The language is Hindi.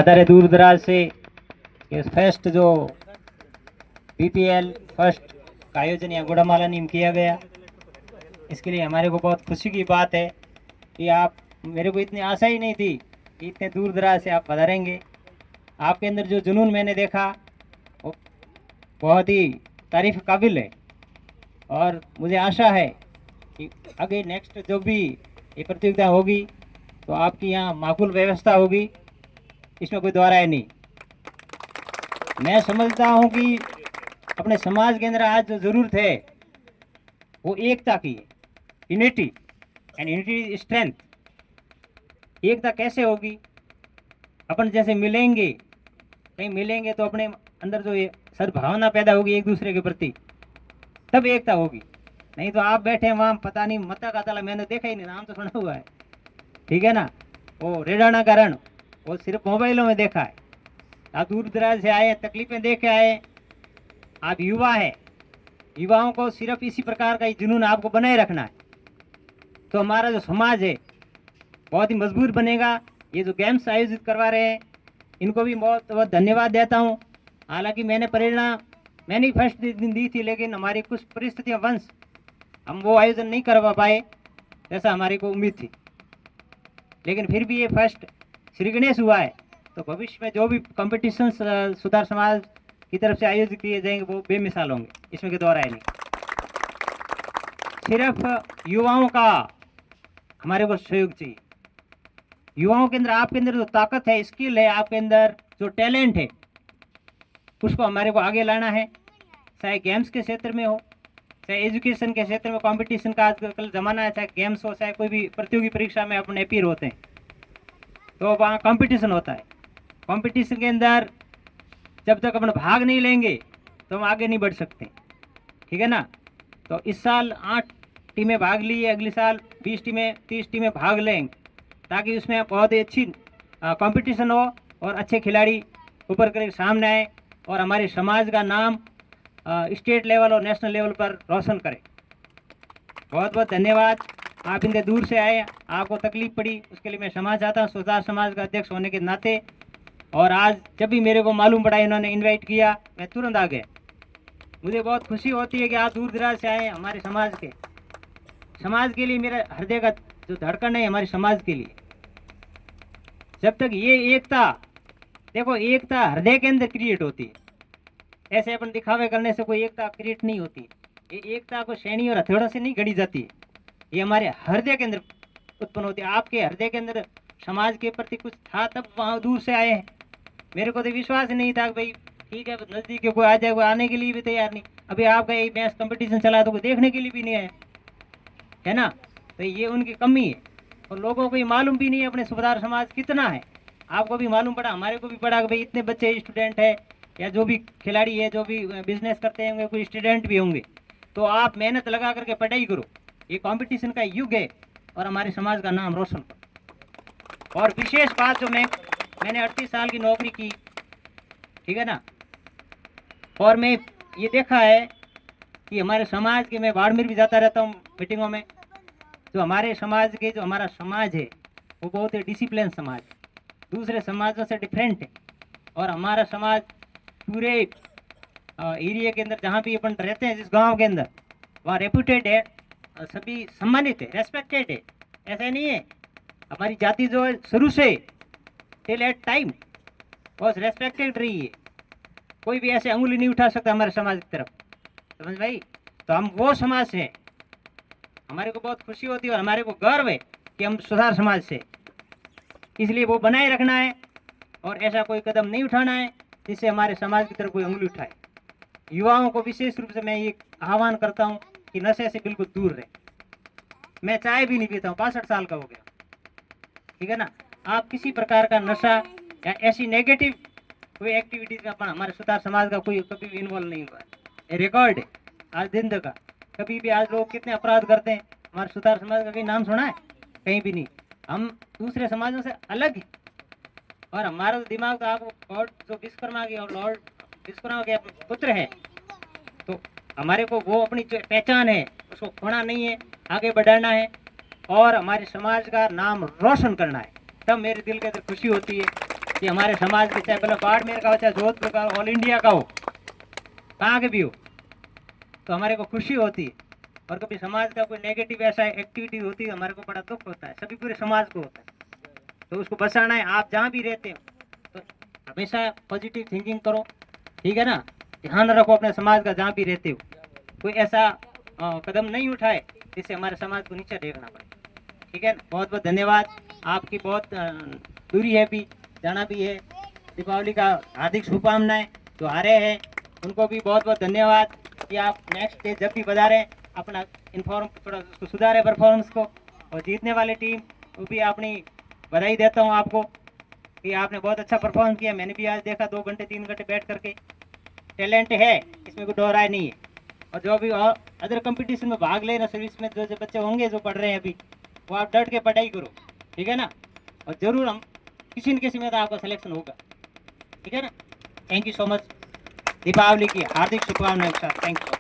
पधारे दूर दराज से। ये फर्स्ट जो बीपीएल फर्स्ट का आयोजन यहाँ गुड़ामाला में किया गया, इसके लिए हमारे को बहुत खुशी की बात है कि आप, मेरे को इतनी आशा ही नहीं थी कि इतने दूर दराज से आप पधारेंगे। आपके अंदर जो जुनून मैंने देखा वो बहुत ही तारीफ काबिल है, और मुझे आशा है कि आगे नेक्स्ट जो भी ये प्रतियोगिता होगी तो आपकी यहाँ माकूल व्यवस्था होगी, इसमें कोई दोहराए नहीं। मैं समझता हूँ कि अपने समाज के अंदर आज जो ज़रूरत है वो एकता की है, यूनिटी एंड यूनिटी स्ट्रेंथ। एकता कैसे होगी? अपन जैसे मिलेंगे, कहीं मिलेंगे तो अपने अंदर जो ये सद्भावना पैदा होगी एक दूसरे के प्रति, तब एकता होगी। नहीं तो आप बैठे वहाँ पता नहीं मता का ताला, मैंने देखा ही नहीं, नाम तो सुना हुआ है, ठीक है ना, वो रेडाना कारण वो सिर्फ मोबाइलों में देखा है। आप दूर दराज से आए, तकलीफें देख के आए, आप युवा है, युवाओं को सिर्फ इसी प्रकार का ही जुनून आपको बनाए रखना है, तो हमारा जो समाज है बहुत ही मजबूत बनेगा। ये जो गेम्स आयोजित करवा रहे हैं इनको भी बहुत बहुत धन्यवाद देता हूँ। हालांकि मैंने प्रेरणा मैंने ही फर्स्ट दिन दी थी, लेकिन हमारी कुछ परिस्थितियाँ वंश हम वो आयोजन नहीं करवा पाए जैसा हमारी को उम्मीद थी, लेकिन फिर भी ये फर्स्ट श्री गणेश हुआ है। तो भविष्य में जो भी कॉम्पिटिशन सुधार समाज की तरफ से आयोजित किए जाएंगे वो बेमिसाल होंगे, इसमें के दोहराए नहीं। सिर्फ युवाओं का हमारे को सहयोग चाहिए। युवाओं के अंदर, आपके अंदर जो ताकत है, स्किल है, आपके अंदर जो टैलेंट है, उसको हमारे को आगे लाना है। चाहे गेम्स के क्षेत्र में हो, चाहे एजुकेशन के क्षेत्र में, कंपटीशन का आजकल ज़माना है, चाहे गेम्स हो, चाहे कोई भी प्रतियोगी परीक्षा में अपन अपीयर होते हैं तो वहाँ कंपटीशन होता है। कंपटीशन के अंदर जब तक अपन भाग नहीं लेंगे तो हम आगे नहीं बढ़ सकते, ठीक है ना। तो इस साल 8 टीमें भाग ली है, अगले साल 20 टीमें 30 टीमें भाग लेंगे, ताकि उसमें बहुत ही अच्छी कंपटीशन हो और अच्छे खिलाड़ी ऊपर करके सामने आए और हमारे समाज का नाम स्टेट लेवल और नेशनल लेवल पर रोशन करें। बहुत बहुत धन्यवाद। आप इनके दूर से आए, आपको तकलीफ पड़ी, उसके लिए मैं क्षमा चाहता हूँ सुधार समाज का अध्यक्ष होने के नाते। और आज जब भी मेरे को मालूम पड़ा इन्होंने इनवाइट किया, मैं तुरंत आ गया। मुझे बहुत खुशी होती है कि आप दूर दराज से आए हमारे समाज के लिए। मेरा हृदय का जो धड़कन है हमारे समाज के लिए। जब तक ये एकता, देखो एकता हृदय के अंदर क्रिएट होती है, ऐसे अपन दिखावे करने से कोई एकता क्रिएट नहीं होती। ये एकता को सैनी और हथौड़ा से नहीं गढ़ी जाती है, ये हमारे हृदय के अंदर उत्पन्न होती है। आपके हृदय के अंदर समाज के प्रति कुछ था, तब वहाँ दूर से आए हैं। मेरे को तो विश्वास ही नहीं था कि भाई ठीक है नज़दीक कोई आ जाए, कोई आने के लिए भी तैयार नहीं। अभी आपका ये मैच कंपटीशन चला तो कोई देखने के लिए भी नहीं आया, है ना। तो ये उनकी कमी है, और लोगों को ये मालूम भी नहीं है अपने सुधार समाज कितना है। आपको भी मालूम पड़ा, हमारे को भी पड़ा कि भाई इतने बच्चे स्टूडेंट है, या जो भी खिलाड़ी है, जो भी बिजनेस करते होंगे, कोई स्टूडेंट भी होंगे। तो आप मेहनत लगा करके पढ़ाई करो, ये कंपटीशन का युग है, और हमारे समाज का नाम रोशन करो। और विशेष बात जो मैंने 38 साल की नौकरी की, ठीक है ना, और मैं ये देखा है कि हमारे समाज के, मैं बाड़मेर भी जाता रहता हूँ मीटिंगों में, जो हमारे समाज के, जो हमारा समाज है वो बहुत ही डिसिप्लिन समाज है, दूसरे समाजों से डिफरेंट है। और हमारा समाज पूरे एरिया के अंदर जहाँ भी अपन रहते हैं, जिस गांव के अंदर, वहाँ रेपुटेड है, सभी सम्मानित है, रेस्पेक्टेड है। ऐसा नहीं है, हमारी जाति जो है शुरू से टिल एट टाइम बहुत रेस्पेक्टेड रही है। कोई भी ऐसे अंगुली नहीं उठा सकता हमारे समाज की तरफ, समझ भाई। तो हम वो समाज से हैं, हमारे को बहुत खुशी होती है और हमारे को गर्व है कि हम सुधार समाज से, इसलिए वो बनाए रखना है और ऐसा कोई कदम नहीं उठाना है जिससे हमारे समाज की तरफ कोई उंगली उठाए। युवाओं को विशेष रूप से मैं ये आह्वान करता हूँ कि नशे से बिल्कुल दूर रहे। मैं चाय भी नहीं पीता हूँ, 65 साल का हो गया, ठीक है ना। आप किसी प्रकार का नशा या ऐसी नेगेटिव कोई एक्टिविटीज में हमारे सुधार समाज का कोई कभी भी इन्वॉल्व नहीं हुआ है। रिकॉर्ड है आज दिन तक का, कभी भी आज लोग कितने अपराध करते हैं, हमारे सुधार समाज का कहीं नाम सुना है? कहीं भी नहीं। हम दूसरे समाजों से अलग है, और हमारा दिमाग तो आपको लॉर्ड जो विश्वकर्मा के, और लॉर्ड विश्वकर्मा के पुत्र है, तो हमारे को वो अपनी जो पहचान है उसको खोना नहीं है, आगे बढ़ाना है और हमारे समाज का नाम रोशन करना है, तब मेरे दिल के अंदर खुशी होती है। कि हमारे समाज के, चाहे भले बाड़मेर का हो, चाहे जोधपुर का हो, ऑल इंडिया का हो, कहाँ के भी हो, तो हमारे को खुशी होती है। और कभी समाज का कोई नेगेटिव ऐसा एक्टिविटी होती है, हमारे को बड़ा दुख होता है, सभी पूरे समाज को होता है। तो उसको बचाना है। आप जहाँ भी रहते हो तो हमेशा पॉजिटिव थिंकिंग करो, ठीक है ना। ध्यान रखो अपने समाज का, जहाँ भी रहते हो कोई ऐसा कदम नहीं उठाए जिससे हमारे समाज को नीचे देखना पड़े, ठीक है ना। बहुत बहुत धन्यवाद। आपकी बहुत दूरी है, भी जाना भी है। दीपावली का हार्दिक शुभकामनाएं। जो हारे हैं उनको भी बहुत बहुत धन्यवाद कि आप नेक्स्ट डे जब भी बजारें अपना इन्फॉर्म थोड़ा उसको सुधारें परफॉर्मेंस को। और जीतने वाली टीम वो भी अपनी बधाई देता हूँ आपको कि आपने बहुत अच्छा परफॉर्म किया। मैंने भी आज देखा 2 घंटे 3 घंटे बैठ करके। टैलेंट है, इसमें कोई दो राय नहीं है। और जो भी और अदर कंपटीशन में भाग ले रहे सर्विस में जो बच्चे होंगे जो पढ़ रहे हैं अभी, वो आप डट के पढ़ाई करो, ठीक है ना। और जरूर हम किसी न किसी में तो आपका सिलेक्शन होगा, ठीक है ना। Thank you so much. Deepavali की हार्दिक शुभकामनाएं के साथ, थैंक यू।